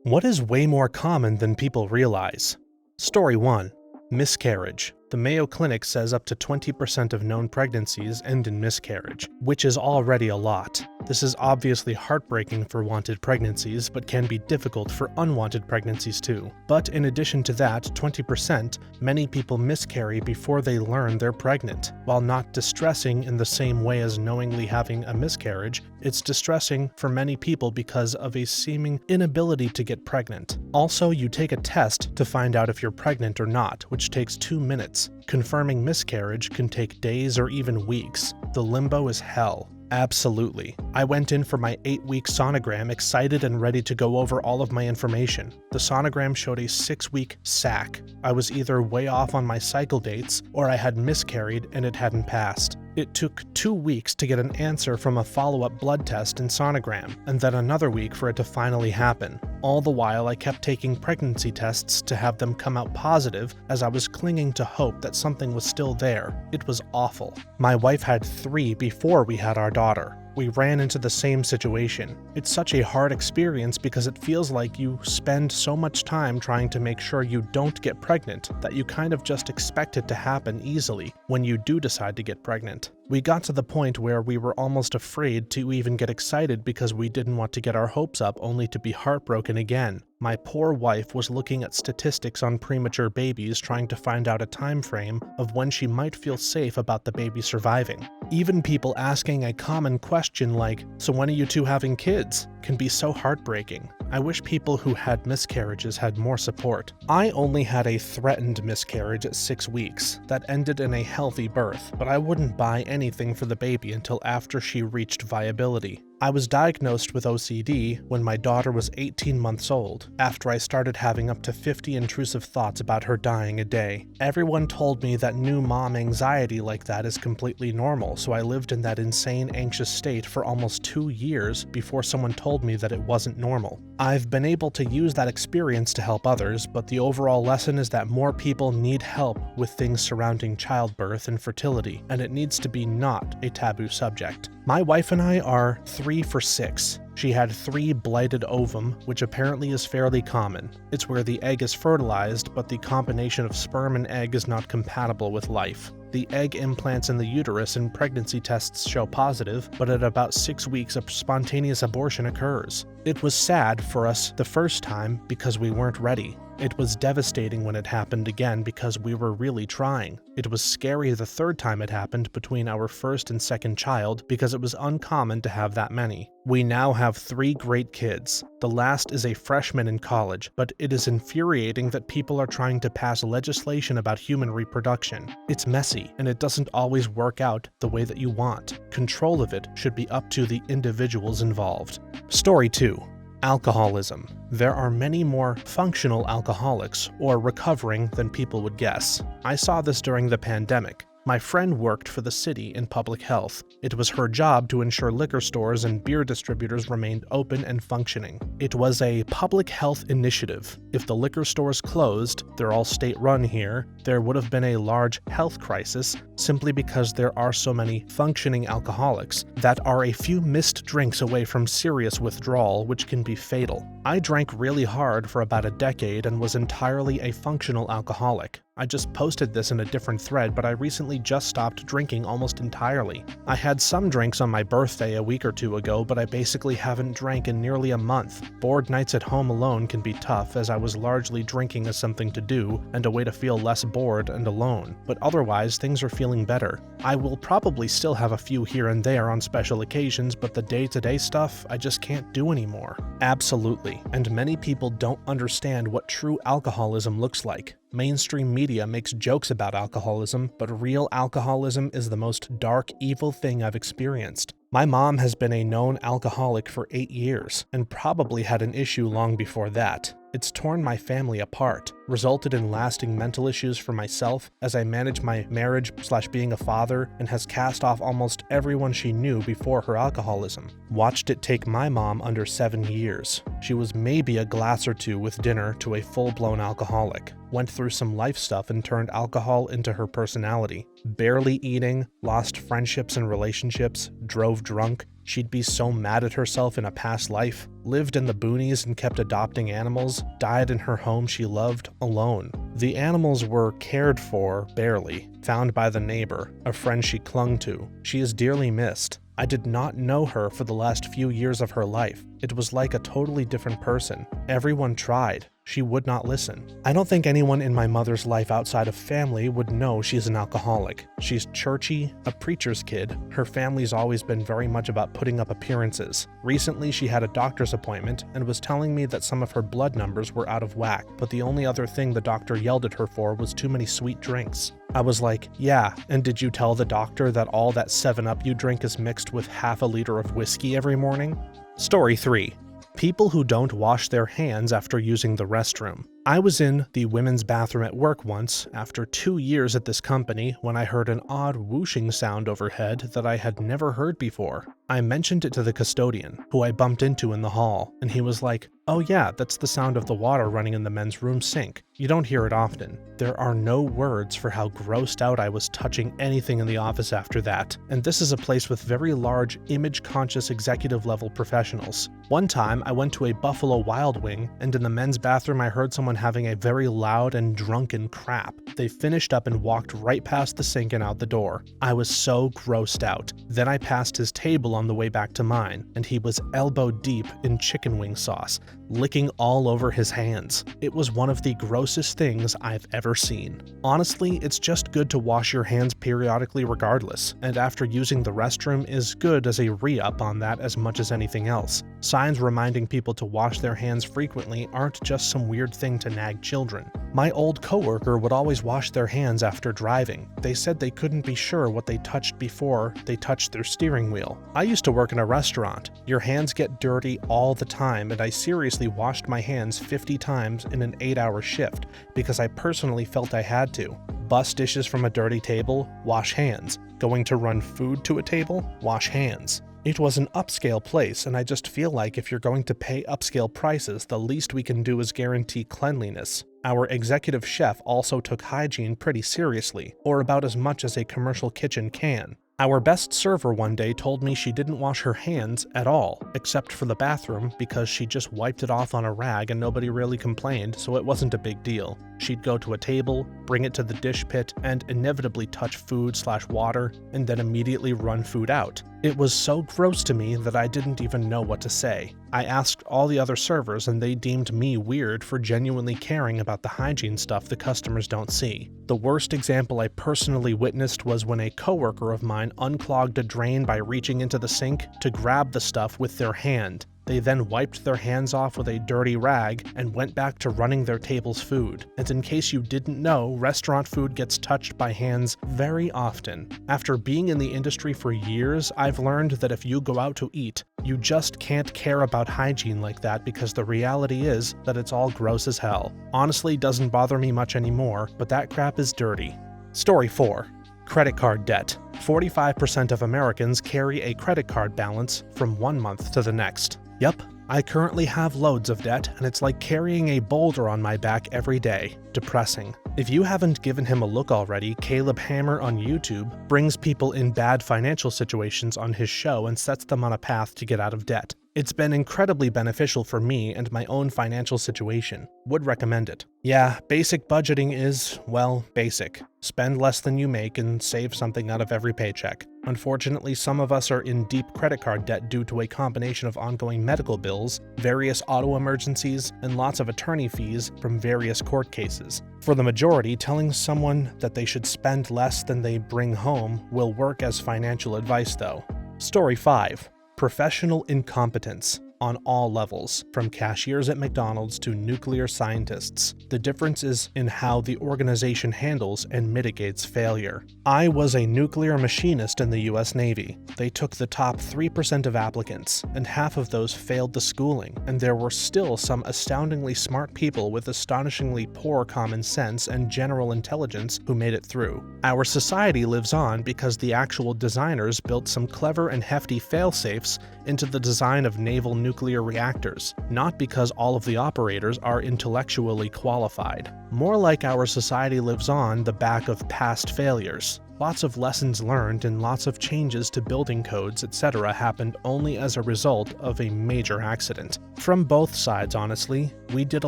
What is way more common than people realize? Story 1. Miscarriage. The Mayo Clinic says up to 20% of known pregnancies end in miscarriage, which is already a lot. This is obviously heartbreaking for wanted pregnancies, but can be difficult for unwanted pregnancies too. But in addition to that 20%, many people miscarry before they learn they're pregnant. While not distressing in the same way as knowingly having a miscarriage, it's distressing for many people because of a seeming inability to get pregnant. Also, you take a test to find out if you're pregnant or not, which takes 2 minutes. Confirming miscarriage can take days or even weeks. The limbo is hell. Absolutely. I went in for my 8-week sonogram excited and ready to go over all of my information. The sonogram showed a 6-week sac. I was either way off on my cycle dates or I had miscarried and it hadn't passed. It took 2 weeks to get an answer from a follow-up blood test and sonogram, and then another week for it to finally happen. All the while, I kept taking pregnancy tests to have them come out positive as I was clinging to hope that something was still there. It was awful. My wife had 3 before we had our daughter. We ran into the same situation. It's such a hard experience because it feels like you spend so much time trying to make sure you don't get pregnant that you kind of just expect it to happen easily when you do decide to get pregnant. We got to the point where we were almost afraid to even get excited because we didn't want to get our hopes up only to be heartbroken again. My poor wife was looking at statistics on premature babies trying to find out a time frame of when she might feel safe about the baby surviving. Even people asking a common question like, "So when are you two having kids?" can be so heartbreaking. I wish people who had miscarriages had more support. I only had a threatened miscarriage at 6 weeks that ended in a healthy birth, but I wouldn't buy anything for the baby until after she reached viability. I was diagnosed with OCD when my daughter was 18 months old, after I started having up to 50 intrusive thoughts about her dying a day. Everyone told me that new mom anxiety like that is completely normal, so I lived in that insane anxious state for almost 2 years before someone told me that it wasn't normal. I've been able to use that experience to help others, but the overall lesson is that more people need help with things surrounding childbirth and fertility, and it needs to be not a taboo subject. My wife and I are 3 for 6. She had 3 blighted ovum, which apparently is fairly common. It's where the egg is fertilized, but the combination of sperm and egg is not compatible with life. The egg implants in the uterus and pregnancy tests show positive, but at about 6 weeks a spontaneous abortion occurs. It was sad for us the first time because we weren't ready. It was devastating when it happened again because we were really trying. It was scary the third time it happened between our first and second child because it was uncommon to have that many. We now have 3 great kids. The last is a freshman in college, but it is infuriating that people are trying to pass legislation about human reproduction. It's messy, and it doesn't always work out the way that you want. Control of it should be up to the individuals involved. Story 2. Alcoholism. There are many more functional alcoholics, or recovering, than people would guess. I saw this during the pandemic. My friend worked for the city in public health. It was her job to ensure liquor stores and beer distributors remained open and functioning. It was a public health initiative. If the liquor stores closed, they're all state-run here, there would have been a large health crisis simply because there are so many functioning alcoholics that are a few missed drinks away from serious withdrawal, which can be fatal. I drank really hard for about a decade and was entirely a functional alcoholic. I just posted this in a different thread, but I recently just stopped drinking almost entirely. I had some drinks on my birthday a week or 2 ago, but I basically haven't drank in nearly a month. Bored nights at home alone can be tough, as I was largely drinking as something to do and a way to feel less bored and alone, but otherwise things are feeling better. I will probably still have a few here and there on special occasions, but the day-to-day stuff I just can't do anymore. Absolutely, and many people don't understand what true alcoholism looks like. Mainstream media makes jokes about alcoholism, but real alcoholism is the most dark, evil thing I've experienced. My mom has been a known alcoholic for 8 years, and probably had an issue long before that. It's torn my family apart, resulted in lasting mental issues for myself as I manage my marriage/being a father, and has cast off almost everyone she knew before her alcoholism. Watched it take my mom under 7 years. She was maybe a glass or 2 with dinner to a full-blown alcoholic. Went through some life stuff and turned alcohol into her personality. Barely eating, lost friendships and relationships, drove drunk, She'd be so mad at herself in a past life, lived in the boonies and kept adopting animals, died in her home she loved, alone. The animals were cared for, barely, found by the neighbor, a friend she clung to. She is dearly missed. I did not know her for the last few years of her life. It was like a totally different person. Everyone tried. She would not listen. I don't think anyone in my mother's life outside of family would know she's an alcoholic. She's churchy, a preacher's kid. Her family's always been very much about putting up appearances. Recently, she had a doctor's appointment and was telling me that some of her blood numbers were out of whack, but the only other thing the doctor yelled at her for was too many sweet drinks. I was like, yeah, and did you tell the doctor that all that 7-Up you drink is mixed with half a liter of whiskey every morning? Story 3. People who don't wash their hands after using the restroom. I was in the women's bathroom at work once, after 2 years at this company, when I heard an odd whooshing sound overhead that I had never heard before. I mentioned it to the custodian, who I bumped into in the hall, and he was like, "Oh yeah, that's the sound of the water running in the men's room sink. You don't hear it often." There are no words for how grossed out I was touching anything in the office after that, and this is a place with very large, image-conscious executive-level professionals. One time, I went to a Buffalo Wild Wing, and in the men's bathroom I heard someone having a very loud and drunken crap. They finished up and walked right past the sink and out the door. I was so grossed out. Then I passed his table on the way back to mine, and he was elbow deep in chicken wing sauce, licking all over his hands. It was one of the grossest things I've ever seen. Honestly, it's just good to wash your hands periodically regardless, and after using the restroom is good as a re-up on that as much as anything else. Signs reminding people to wash their hands frequently aren't just some weird thing to nag children. My old coworker would always wash their hands after driving. They said they couldn't be sure what they touched before they touched their steering wheel. I used to work in a restaurant. Your hands get dirty all the time, and I seriously washed my hands 50 times in an 8-hour shift because I personally felt I had to. Bust dishes from a dirty table, wash hands. Going to run food to a table, wash hands. It was an upscale place, and I just feel like if you're going to pay upscale prices, the least we can do is guarantee cleanliness. Our executive chef also took hygiene pretty seriously, or about as much as a commercial kitchen can. Our best server one day told me she didn't wash her hands at all, except for the bathroom, because she just wiped it off on a rag and nobody really complained, so it wasn't a big deal. She'd go to a table, bring it to the dish pit, and inevitably touch food/water, and then immediately run food out. It was so gross to me that I didn't even know what to say. I asked all the other servers and they deemed me weird for genuinely caring about the hygiene stuff the customers don't see. The worst example I personally witnessed was when a coworker of mine unclogged a drain by reaching into the sink to grab the stuff with their hand. They then wiped their hands off with a dirty rag and went back to running their table's food. And in case you didn't know, restaurant food gets touched by hands very often. After being in the industry for years, I've learned that if you go out to eat, you just can't care about hygiene like that because the reality is that it's all gross as hell. Honestly, doesn't bother me much anymore, but that crap is dirty. Story 4. Credit card debt. 45% of Americans carry a credit card balance from one month to the next. Yep, I currently have loads of debt, and it's like carrying a boulder on my back every day. Depressing. If you haven't given him a look already, Caleb Hammer on YouTube brings people in bad financial situations on his show and sets them on a path to get out of debt. It's been incredibly beneficial for me and my own financial situation. Would recommend it. Yeah, basic budgeting is, well, basic. Spend less than you make and save something out of every paycheck. Unfortunately, some of us are in deep credit card debt due to a combination of ongoing medical bills, various auto emergencies, and lots of attorney fees from various court cases. For the majority, telling someone that they should spend less than they bring home will work as financial advice though. Story 5. Professional incompetence. On all levels, from cashiers at McDonald's to nuclear scientists. The difference is in how the organization handles and mitigates failure. I was a nuclear machinist in the US Navy. They took the top 3% of applicants, and half of those failed the schooling, and there were still some astoundingly smart people with astonishingly poor common sense and general intelligence who made it through. Our society lives on because the actual designers built some clever and hefty fail-safes into the design of naval nuclear reactors, not because all of the operators are intellectually qualified. More like our society lives on the back of past failures. Lots of lessons learned and lots of changes to building codes, etc. happened only as a result of a major accident. From both sides, honestly, we did a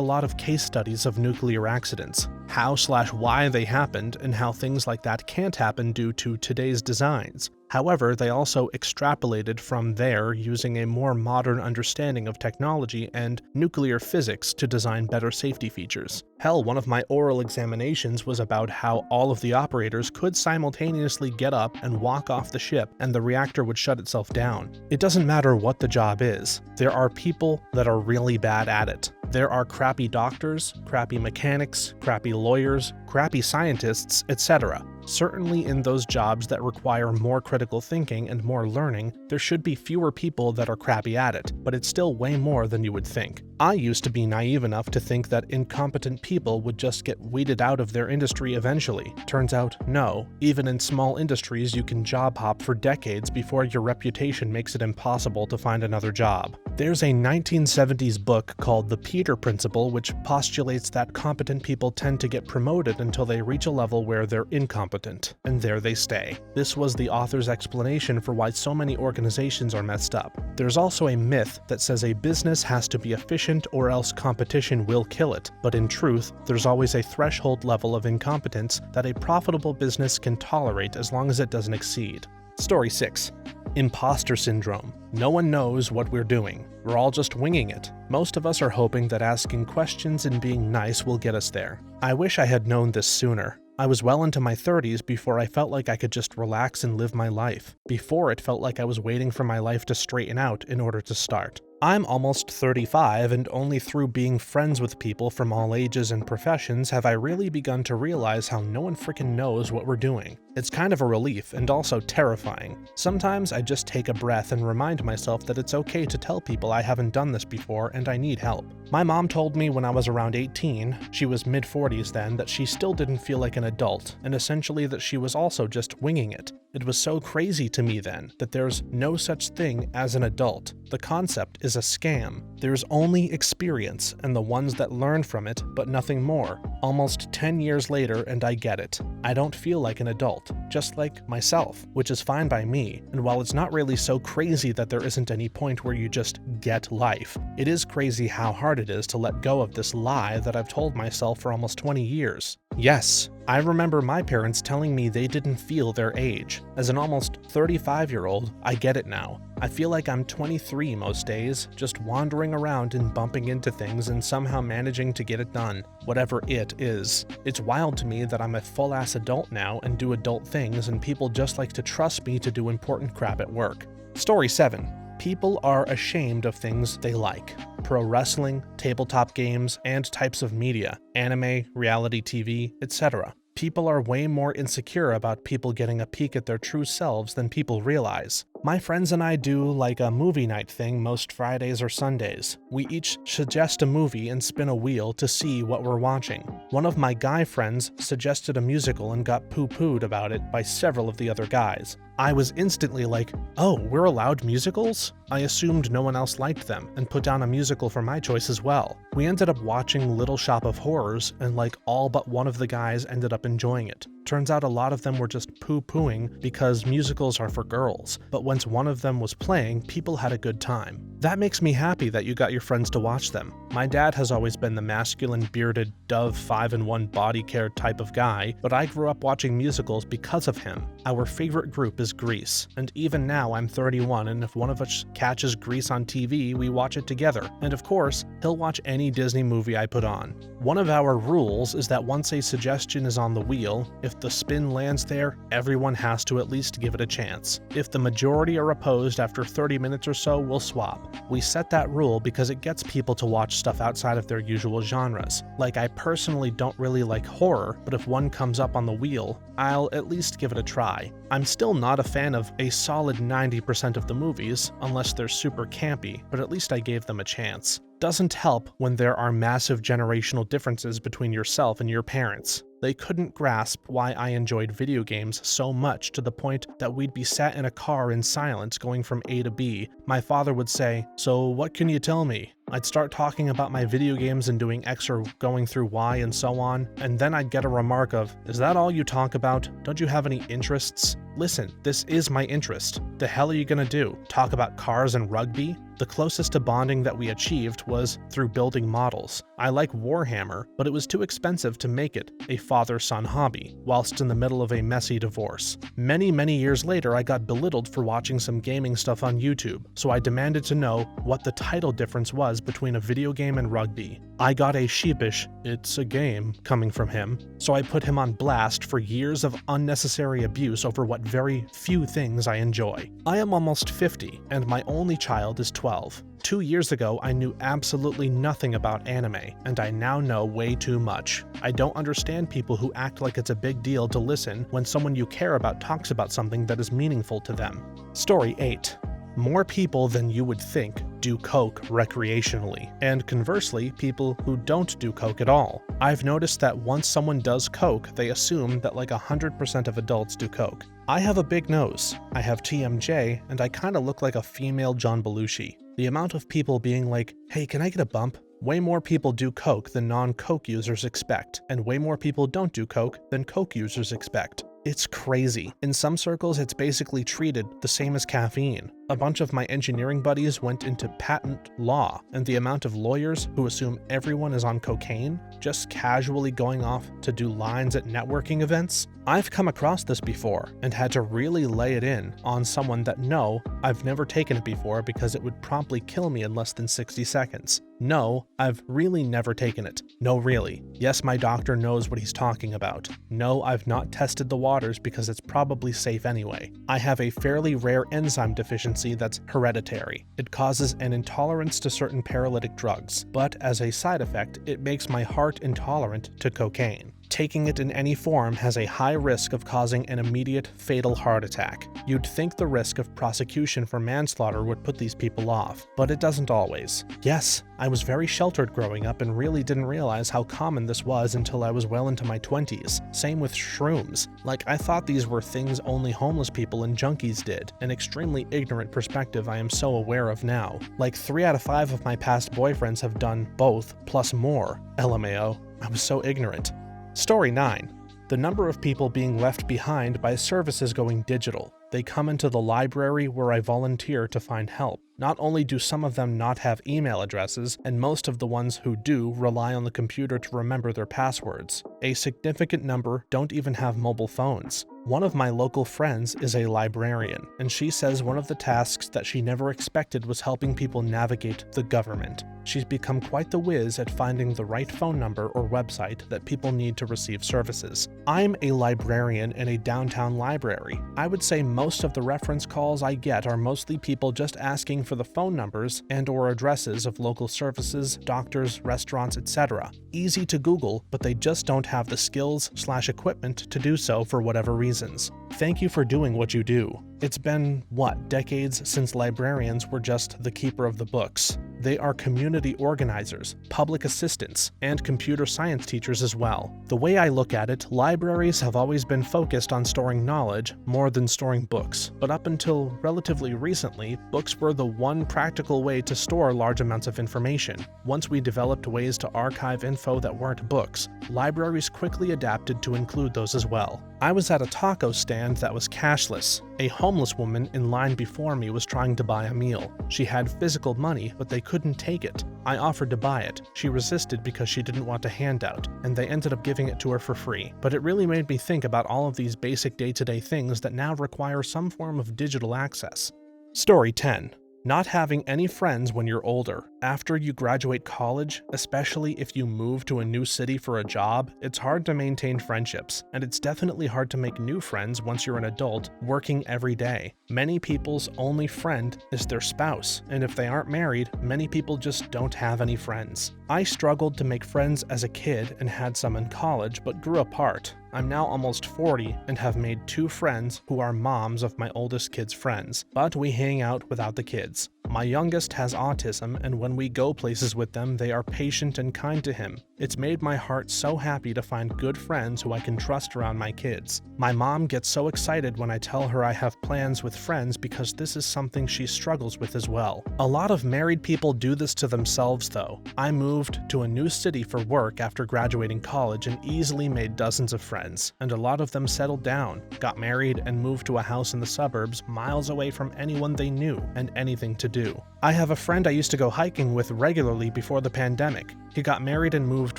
lot of case studies of nuclear accidents, how/why they happened, and how things like that can't happen due to today's designs. However, they also extrapolated from there using a more modern understanding of technology and nuclear physics to design better safety features. Hell, one of my oral examinations was about how all of the operators could simultaneously get up and walk off the ship and the reactor would shut itself down. It doesn't matter what the job is, there are people that are really bad at it. There are crappy doctors, crappy mechanics, crappy lawyers, crappy scientists, etc. Certainly in those jobs that require more critical thinking and more learning, there should be fewer people that are crappy at it, but it's still way more than you would think. I used to be naive enough to think that incompetent people would just get weeded out of their industry eventually. Turns out, no. Even in small industries, you can job hop for decades before your reputation makes it impossible to find another job. There's a 1970s book called The Peter Principle, which postulates that competent people tend to get promoted until they reach a level where they're incompetent, and there they stay. This was the author's explanation for why so many organizations are messed up. There's also a myth that says a business has to be efficient or else competition will kill it, but in truth, there's always a threshold level of incompetence that a profitable business can tolerate as long as it doesn't exceed. Story 6. Imposter syndrome. No one knows what we're doing. We're all just winging it. Most of us are hoping that asking questions and being nice will get us there. I wish I had known this sooner. I was well into my 30s before I felt like I could just relax and live my life. Before it felt like I was waiting for my life to straighten out in order to start. I'm almost 35, and only through being friends with people from all ages and professions have I really begun to realize how no one frickin' knows what we're doing. It's kind of a relief, and also terrifying. Sometimes I just take a breath and remind myself that it's okay to tell people I haven't done this before and I need help. My mom told me when I was around 18, she was mid-40s then, that she still didn't feel like an adult, and essentially that she was also just winging it. It was so crazy to me then that there's no such thing as an adult. The concept is a scam. There's only experience and the ones that learn from it, but nothing more. Almost 10 years later and I get it. I don't feel like an adult, just like myself, which is fine by me. And while it's not really so crazy that there isn't any point where you just get life, it is crazy how hard it is to let go of this lie that I've told myself for almost 20 years. Yes, I remember my parents telling me they didn't feel their age. As an almost 35-year-old, I get it now. I feel like I'm 23 most days, just wandering around and bumping into things and somehow managing to get it done, whatever it is. It's wild to me that I'm a full-ass adult now and do adult things, and people just like to trust me to do important crap at work. Story 7. People are ashamed of things they like. Pro wrestling, tabletop games, and types of media, anime, reality TV, etc. People are way more insecure about people getting a peek at their true selves than people realize. My friends and I do like a movie night thing most Fridays or Sundays. We each suggest a movie and spin a wheel to see what we're watching. One of my guy friends suggested a musical and got poo-pooed about it by several of the other guys. I was instantly like, oh, we're allowed musicals? I assumed no one else liked them and put down a musical for my choice as well. We ended up watching Little Shop of Horrors, and like all but one of the guys ended up enjoying it. Turns out a lot of them were just poo-pooing because musicals are for girls, but once one of them was playing, people had a good time. That makes me happy that you got your friends to watch them. My dad has always been the masculine, bearded, Dove 5-in-1 body care type of guy, but I grew up watching musicals because of him. Our favorite group is Grease, and even now I'm 31, and if one of us catches Grease on TV, we watch it together. And of course, he'll watch any Disney movie I put on. One of our rules is that once a suggestion is on the wheel, if the spin lands there, everyone has to at least give it a chance. If the majority are opposed after 30 minutes or so, we'll swap. We set that rule because it gets people to watch stuff outside of their usual genres. Like, I personally don't really like horror, but if one comes up on the wheel, I'll at least give it a try. I'm still not a fan of a solid 90% of the movies, unless they're super campy, but at least I gave them a chance. Doesn't help when there are massive generational differences between yourself and your parents. They couldn't grasp why I enjoyed video games so much to the point that we'd be sat in a car in silence going from A to B. My father would say, "So what can you tell me?" I'd start talking about my video games and doing X or going through Y and so on, and then I'd get a remark of, "Is that all you talk about? Don't you have any interests?" Listen, this is my interest. The hell are you gonna do? Talk about cars and rugby? The closest to bonding that we achieved was through building models. I like Warhammer, but it was too expensive to make it a father-son hobby, whilst in the middle of a messy divorce. Many years later, I got belittled for watching some gaming stuff on YouTube, so I demanded to know what the title difference was between a video game and rugby. I got a sheepish, "It's a game," coming from him, so I put him on blast for years of unnecessary abuse over what very few things I enjoy. I am almost 50, and my only child is 12. 2 years ago, I knew absolutely nothing about anime, and I now know way too much. I don't understand people who act like it's a big deal to listen when someone you care about talks about something that is meaningful to them. Story 8. More people than you would think do coke recreationally, and conversely, people who don't do coke at all. I've noticed that once someone does coke, they assume that like 100% of adults do coke. I have a big nose, I have TMJ, and I kinda look like a female John Belushi. The amount of people being like, "Hey, can I get a bump?" Way more people do coke than non-coke users expect, and way more people don't do coke than coke users expect. It's crazy. In some circles, it's basically treated the same as caffeine. A bunch of my engineering buddies went into patent law, and the amount of lawyers who assume everyone is on cocaine, just casually going off to do lines at networking events. I've come across this before, and had to really lay it in on someone that no, I've never taken it before because it would promptly kill me in less than 60 seconds. No, I've really never taken it. No, really. Yes, my doctor knows what he's talking about. No, I've not tested the waters because it's probably safe anyway. I have a fairly rare enzyme deficiency that's hereditary. It causes an intolerance to certain paralytic drugs, but as a side effect, it makes my heart intolerant to cocaine. Taking it in any form has a high risk of causing an immediate fatal heart attack. You'd think the risk of prosecution for manslaughter would put these people off, but it doesn't always. Yes, I was very sheltered growing up and really didn't realize how common this was until I was well into my 20s. Same with shrooms. Like, I thought these were things only homeless people and junkies did, an extremely ignorant perspective I am so aware of now. Like 3 out of 5 of my past boyfriends have done both, plus more. LMAO, I was so ignorant. Story 9. The number of people being left behind by services going digital. They come into the library where I volunteer to find help. Not only do some of them not have email addresses, and most of the ones who do rely on the computer to remember their passwords. A significant number don't even have mobile phones. One of my local friends is a librarian, and she says one of the tasks that she never expected was helping people navigate the government. She's become quite the whiz at finding the right phone number or website that people need to receive services. I'm a librarian in a downtown library. I would say most of the reference calls I get are mostly people just asking for the phone numbers and/or addresses of local services, doctors, restaurants, etc. Easy to Google, but they just don't have the skills/equipment to do so for whatever reasons. Thank you for doing what you do. It's been, decades since librarians were just the keeper of the books. They are community organizers, public assistants, and computer science teachers as well. The way I look at it, libraries have always been focused on storing knowledge more than storing books. But up until relatively recently, books were the one practical way to store large amounts of information. Once we developed ways to archive info that weren't books, libraries quickly adapted to include those as well. I was at a taco stand that was cashless. A homeless woman in line before me was trying to buy a meal. She had physical money, but they couldn't take it. I offered to buy it. She resisted because she didn't want a handout, and they ended up giving it to her for free. But it really made me think about all of these basic day-to-day things that now require some form of digital access. Story 10. Not having any friends when you're older. After you graduate college, especially if you move to a new city for a job, it's hard to maintain friendships, and it's definitely hard to make new friends once you're an adult working every day. Many people's only friend is their spouse, and if they aren't married, many people just don't have any friends. I struggled to make friends as a kid and had some in college, but grew apart. I'm now almost 40 and have made 2 friends who are moms of my oldest kid's friends, but we hang out without the kids. My youngest has autism, and when we go places with them, they are patient and kind to him. It's made my heart so happy to find good friends who I can trust around my kids. My mom gets so excited when I tell her I have plans with friends because this is something she struggles with as well. A lot of married people do this to themselves though. I moved to a new city for work after graduating college and easily made dozens of friends, and a lot of them settled down, got married, and moved to a house in the suburbs miles away from anyone they knew and anything to do. I have a friend I used to go hiking with regularly before the pandemic. He got married and moved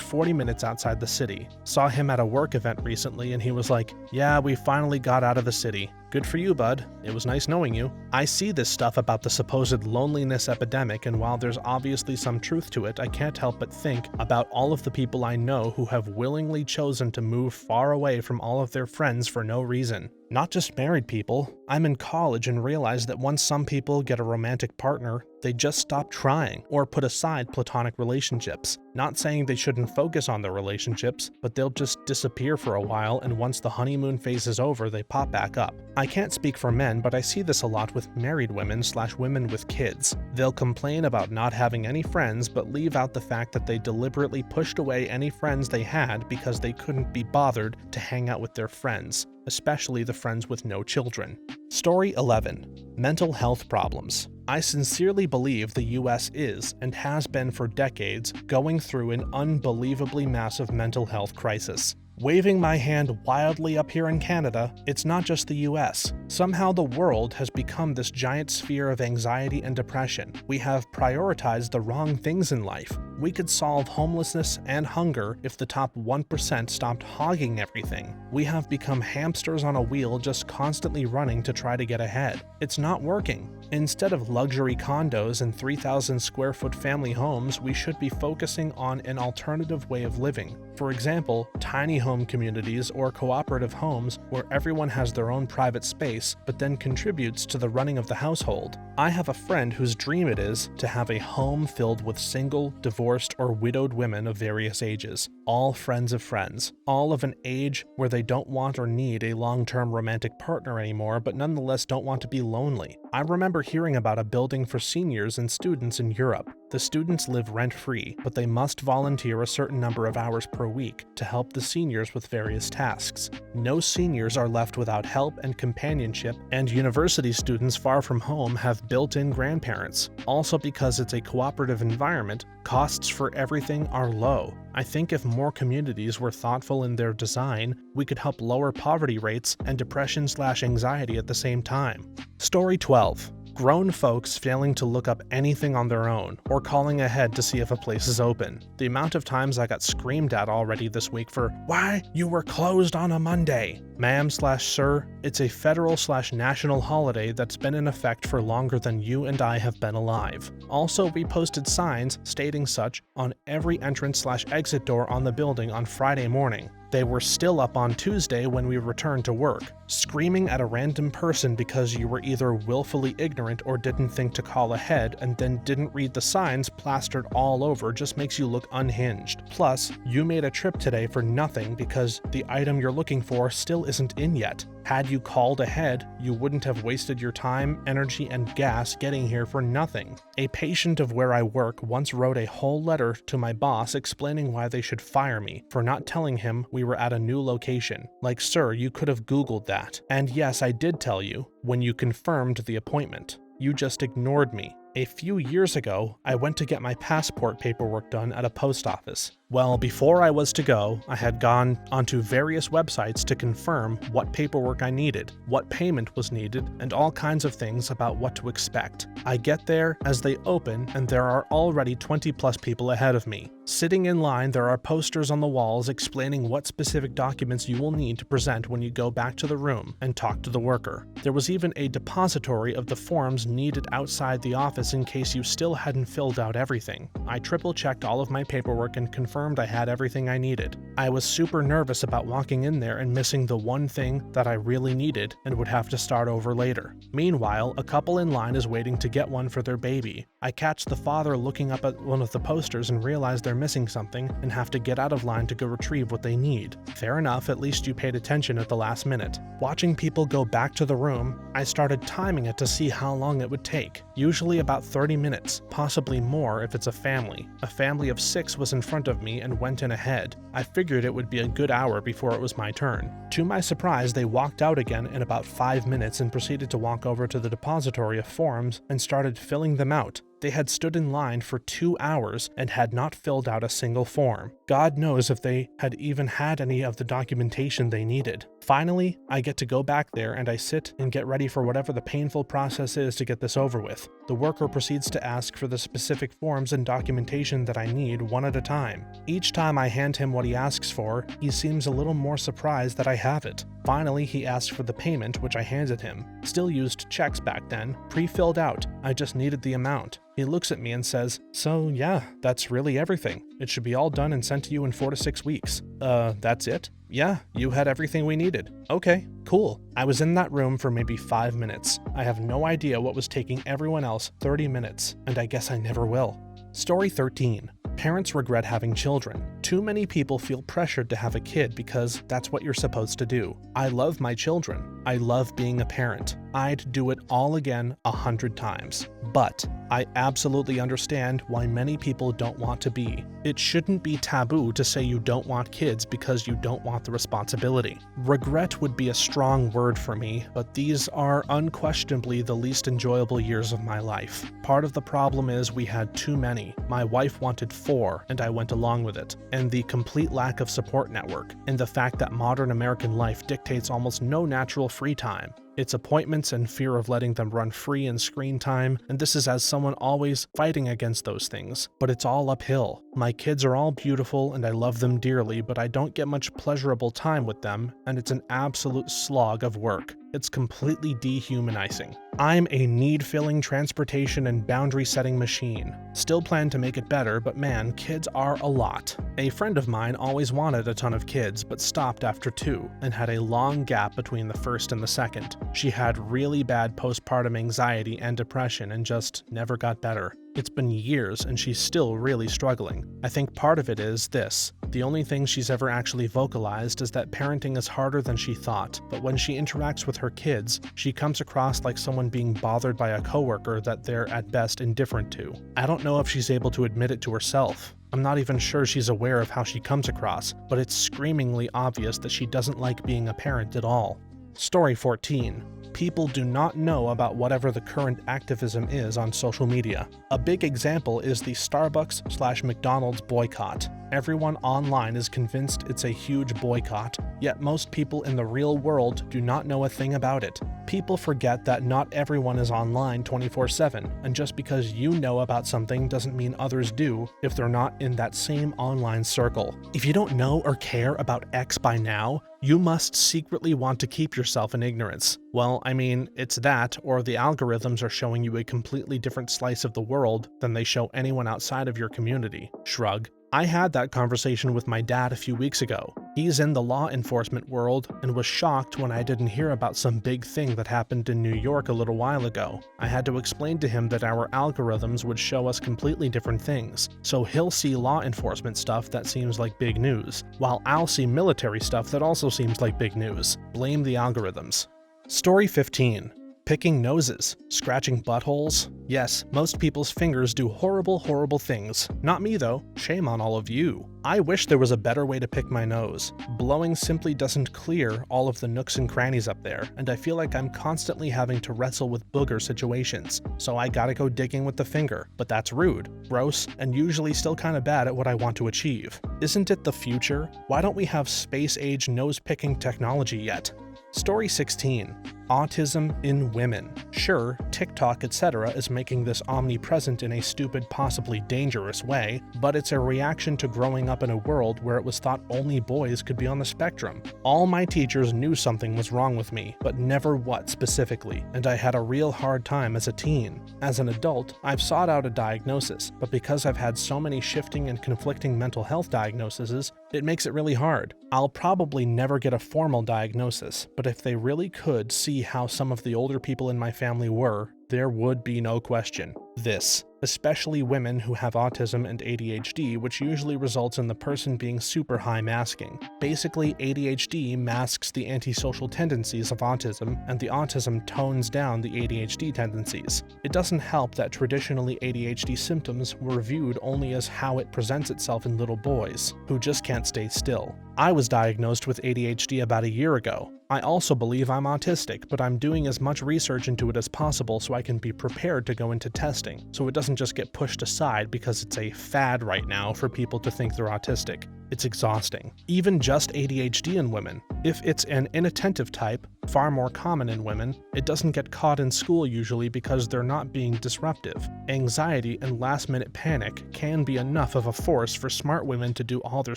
40 minutes outside the city. Saw him at a work event recently and he was like, "Yeah, we finally got out of the city. Good for you, bud. It was nice knowing you." I see this stuff about the supposed loneliness epidemic, and while there's obviously some truth to it, I can't help but think about all of the people I know who have willingly chosen to move far away from all of their friends for no reason. Not just married people. I'm in college and realize that once some people get a romantic partner, they just stop trying or put aside platonic relationships. Not saying they shouldn't focus on their relationships, but they'll just disappear for a while, and once the honeymoon phase is over, they pop back up. I can't speak for men, but I see this a lot with married women/women with kids. They'll complain about not having any friends, but leave out the fact that they deliberately pushed away any friends they had because they couldn't be bothered to hang out with their friends, especially the friends with no children. Story 11. Mental health problems. I sincerely believe the US is, and has been for decades, going through an unbelievably massive mental health crisis. Waving my hand wildly up here in Canada, it's not just the US. Somehow the world has become this giant sphere of anxiety and depression. We have prioritized the wrong things in life. We could solve homelessness and hunger if the top 1% stopped hogging everything. We have become hamsters on a wheel, just constantly running to try to get ahead. It's not working. Instead of luxury condos and 3,000 square foot family homes, we should be focusing on an alternative way of living. For example, tiny home communities or cooperative homes where everyone has their own private space, but then contributes to the running of the household. I have a friend whose dream it is to have a home filled with single, divorced, or widowed women of various ages, all friends of friends, all of an age where they don't want or need a long-term romantic partner anymore, but nonetheless don't want to be lonely. I remember hearing about a building for seniors and students in Europe. The students live rent-free, but they must volunteer a certain number of hours per week to help the seniors with various tasks. No seniors are left without help and companionship, and university students far from home have built-in grandparents. Also, because it's a cooperative environment, costs for everything are low. I think if more communities were thoughtful in their design, we could help lower poverty rates and depression/anxiety at the same time. Story 12. Grown folks failing to look up anything on their own, or calling ahead to see if a place is open. The amount of times I got screamed at already this week for, "Why, you were closed on a Monday." Ma'am/sir, it's a federal/national holiday that's been in effect for longer than you and I have been alive. Also, we posted signs stating such on every entrance/exit door on the building on Friday morning. They were still up on Tuesday when we returned to work. Screaming at a random person because you were either willfully ignorant or didn't think to call ahead and then didn't read the signs plastered all over just makes you look unhinged. Plus, you made a trip today for nothing because the item you're looking for still isn't in yet. Had you called ahead, you wouldn't have wasted your time, energy, and gas getting here for nothing. A patient of where I work once wrote a whole letter to my boss explaining why they should fire me for not telling him we were at a new location. Like, sir, you could have Googled that. And yes, I did tell you when you confirmed the appointment. You just ignored me. A few years ago, I went to get my passport paperwork done at a post office. Well, before I was to go, I had gone onto various websites to confirm what paperwork I needed, what payment was needed, and all kinds of things about what to expect. I get there as they open, and there are already 20+ people ahead of me. Sitting in line, there are posters on the walls explaining what specific documents you will need to present when you go back to the room and talk to the worker. There was even a depository of the forms needed outside the office in case you still hadn't filled out everything. I triple-checked all of my paperwork and confirmed I had everything I needed. I was super nervous about walking in there and missing the one thing that I really needed and would have to start over later. Meanwhile, a couple in line is waiting to get one for their baby. I catch the father looking up at one of the posters and realize they're missing something and have to get out of line to go retrieve what they need. Fair enough, at least you paid attention at the last minute. Watching people go back to the room, I started timing it to see how long it would take. Usually about about 30 minutes, possibly more if it's a family. A family of 6 was in front of me and went in ahead. I figured it would be a good hour before it was my turn. To my surprise, they walked out again in about 5 minutes and proceeded to walk over to the depository of forms and started filling them out. They had stood in line for 2 hours and had not filled out a single form. God knows if they had even had any of the documentation they needed. Finally, I get to go back there and I sit and get ready for whatever the painful process is to get this over with. The worker proceeds to ask for the specific forms and documentation that I need one at a time. Each time I hand him what he asks for, he seems a little more surprised that I have it. Finally, he asked for the payment, which I handed him. Still used checks back then, pre-filled out. I just needed the amount. He looks at me and says, "So yeah, that's really everything. It should be all done and sent to you in 4 to 6 weeks. That's it? Yeah, you had everything we needed. Okay, cool." I was in that room for maybe 5 minutes. I have no idea what was taking everyone else 30 minutes, and I guess I never will. Story 13. Parents regret having children. Too many people feel pressured to have a kid because that's what you're supposed to do. I love my children. I love being a parent. I'd do it all again 100 times. But I absolutely understand why many people don't want to be. It shouldn't be taboo to say you don't want kids because you don't want the responsibility. Regret would be a strong word for me, but these are unquestionably the least enjoyable years of my life. Part of the problem is we had too many. My wife wanted 4, and I went along with it. And the complete lack of support network, and the fact that modern American life dictates almost no natural free time. It's appointments and fear of letting them run free in screen time, and this is as someone always fighting against those things. But it's all uphill. My kids are all beautiful and I love them dearly, but I don't get much pleasurable time with them, and it's an absolute slog of work. It's completely dehumanizing. I'm a need-filling transportation and boundary-setting machine. Still plan to make it better, but man, kids are a lot. A friend of mine always wanted a ton of kids, but stopped after 2, and had a long gap between the first and the second. She had really bad postpartum anxiety and depression and just never got better. It's been years and she's still really struggling. I think part of it is this. The only thing she's ever actually vocalized is that parenting is harder than she thought, but when she interacts with her kids, she comes across like someone being bothered by a coworker that they're at best indifferent to. I don't know if she's able to admit it to herself. I'm not even sure she's aware of how she comes across, but it's screamingly obvious that she doesn't like being a parent at all. Story 14. People do not know about whatever the current activism is on social media. A big example is the Starbucks/McDonald's boycott. Everyone online is convinced it's a huge boycott, yet most people in the real world do not know a thing about it. People forget that not everyone is online 24/7, and just because you know about something doesn't mean others do if they're not in that same online circle. If you don't know or care about X by now, you must secretly want to keep yourself in ignorance. Well, I mean, it's that, or the algorithms are showing you a completely different slice of the world than they show anyone outside of your community. Shrug. I had that conversation with my dad a few weeks ago. He's in the law enforcement world and was shocked when I didn't hear about some big thing that happened in New York a little while ago. I had to explain to him that our algorithms would show us completely different things, so he'll see law enforcement stuff that seems like big news, while I'll see military stuff that also seems like big news. Blame the algorithms. Story 15. Picking noses, scratching buttholes. Yes, most people's fingers do horrible, horrible things. Not me though, shame on all of you. I wish there was a better way to pick my nose. Blowing simply doesn't clear all of the nooks and crannies up there, and I feel like I'm constantly having to wrestle with booger situations, so I gotta go digging with the finger. But that's rude, gross, and usually still kinda bad at what I want to achieve. Isn't it the future? Why don't we have space-age nose-picking technology yet? Story 16. Autism in women. Sure, TikTok, etc. is making this omnipresent in a stupid, possibly dangerous way, but it's a reaction to growing up in a world where it was thought only boys could be on the spectrum. All my teachers knew something was wrong with me, but never what specifically, and I had a real hard time as a teen. As an adult, I've sought out a diagnosis, but because I've had so many shifting and conflicting mental health diagnoses, it makes it really hard. I'll probably never get a formal diagnosis, but if they really could see how some of the older people in my family were, there would be no question. This. especially women who have autism and ADHD, which usually results in the person being super high masking. Basically, ADHD masks the antisocial tendencies of autism, and the autism tones down the ADHD tendencies. It doesn't help that traditionally ADHD symptoms were viewed only as how it presents itself in little boys, who just can't stay still. I was diagnosed with ADHD about a year ago. I also believe I'm autistic, but I'm doing as much research into it as possible so I can be prepared to go into testing, so it doesn't just get pushed aside because it's a fad right now for people to think they're autistic. It's exhausting. Even just ADHD in women. If it's an inattentive type, far more common in women, it doesn't get caught in school usually because they're not being disruptive. Anxiety and last-minute panic can be enough of a force for smart women to do all their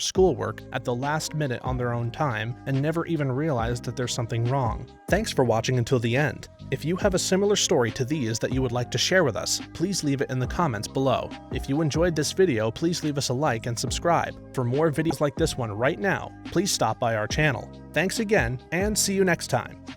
schoolwork at the last minute on their own time and never even realize that there's something wrong. Thanks for watching until the end. If you have a similar story to these that you would like to share with us, please leave it in the comments below. If you enjoyed this video, please leave us a like and subscribe. For more videos like this one right now, please stop by our channel. Thanks again, and see you next time.